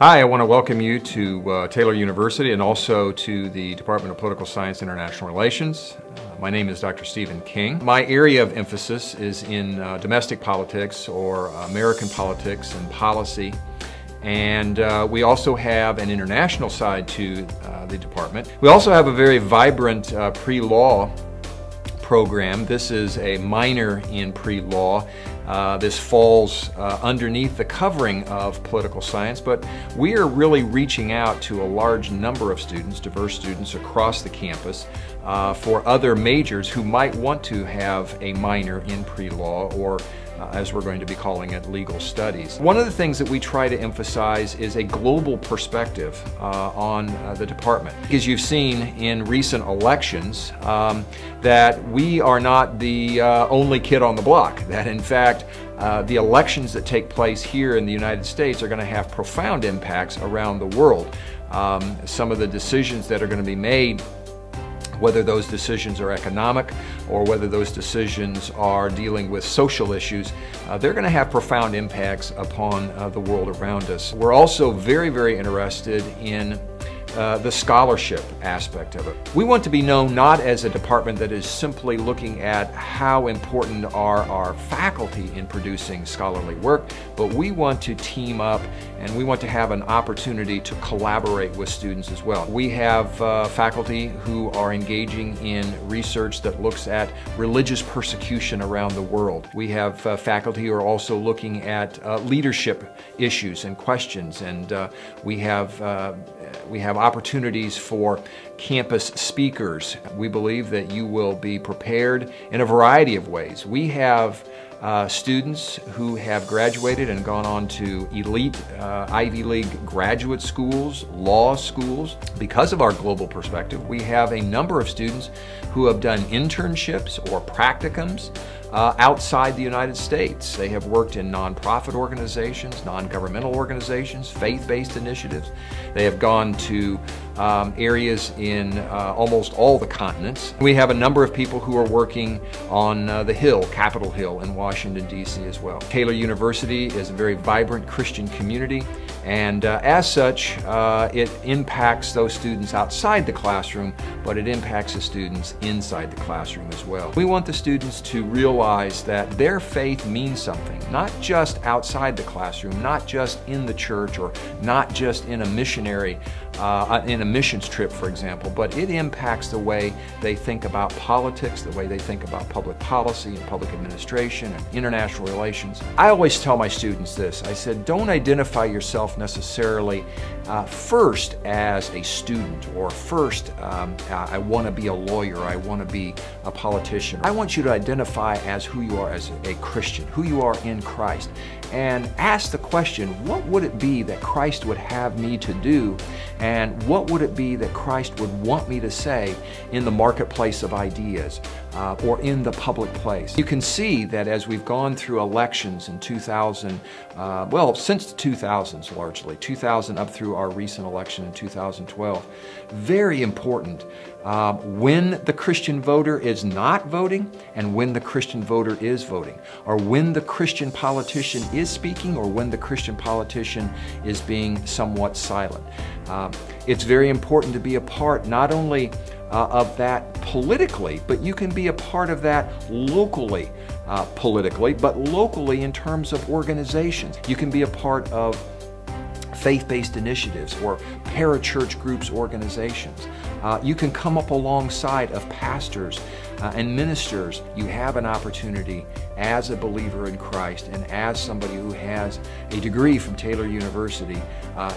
Hi, I want to welcome you to Taylor University and also to the Department of Political Science and International Relations. My name is Dr. Stephen King. My area of emphasis is in domestic politics or American politics and policy. And we also have an international side to the department. We also have a very vibrant pre-law program. This is a minor in pre-law. This falls underneath the covering of political science, but we are really reaching out to a large number of students, diverse students across the campus, for other majors who might want to have a minor in pre-law or as we're going to be calling it, legal studies. One of the things that we try to emphasize is a global perspective on the department. Because you've seen in recent elections that we are not the only kid on the block, that in fact the elections that take place here in the United States are going to have profound impacts around the world. Some of the decisions that are going to be made, whether those decisions are economic or whether those decisions are dealing with social issues, they're going to have profound impacts upon the world around us. We're also very, very interested in the scholarship aspect of it. We want to be known not as a department that is simply looking at how important are our faculty in producing scholarly work, but we want to team up and we want to have an opportunity to collaborate with students as well. We have faculty who are engaging in research that looks at religious persecution around the world. We have faculty who are also looking at leadership issues and questions, and we have opportunities for campus speakers. We believe that you will be prepared in a variety of ways. We have students who have graduated and gone on to elite Ivy League graduate schools, law schools. Because of our global perspective, we have a number of students who have done internships or practicums outside the United States. They have worked in nonprofit organizations, non-governmental organizations, faith-based initiatives. They have gone to areas in almost all the continents. We have a number of people who are working on the Hill, Capitol Hill in Washington, D.C. as well. Taylor University is a very vibrant Christian community, and as such, it impacts those students outside the classroom, but it impacts the students inside the classroom as well. We want the students to realize that their faith means something, not just outside the classroom, not just in the church, or not just in a missionary, in a missions trip, for example, but it impacts the way they think about politics, the way they think about public policy and public administration and international relations. I always tell my students this. I said, don't identify yourself necessarily first as a student, or first I want to be a lawyer, I want to be a politician. I want you to identify as who you are as a Christian, who you are in Christ, and ask the question, what would it be that Christ would have me to do, and what would it be that Christ would want me to say in the marketplace of ideas or in the public place? You can see that as we've gone through elections in 2000, well, since the 2000s largely, 2000 up through our recent election in 2012, very important when the Christian voter is not voting and when the Christian voter is voting, or when the Christian politician is speaking or when the Christian politician is being somewhat silent. It's very important to be a part not only of that politically, but you can be a part of that locally politically, but locally in terms of organizations. You can be a part of faith-based initiatives or parachurch groups, organizations. You can come up alongside of pastors and ministers. You have an opportunity as a believer in Christ and as somebody who has a degree from Taylor University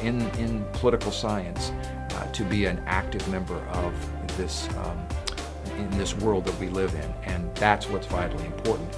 in political science to be an active member of this in this world that we live in, and that's what's vitally important.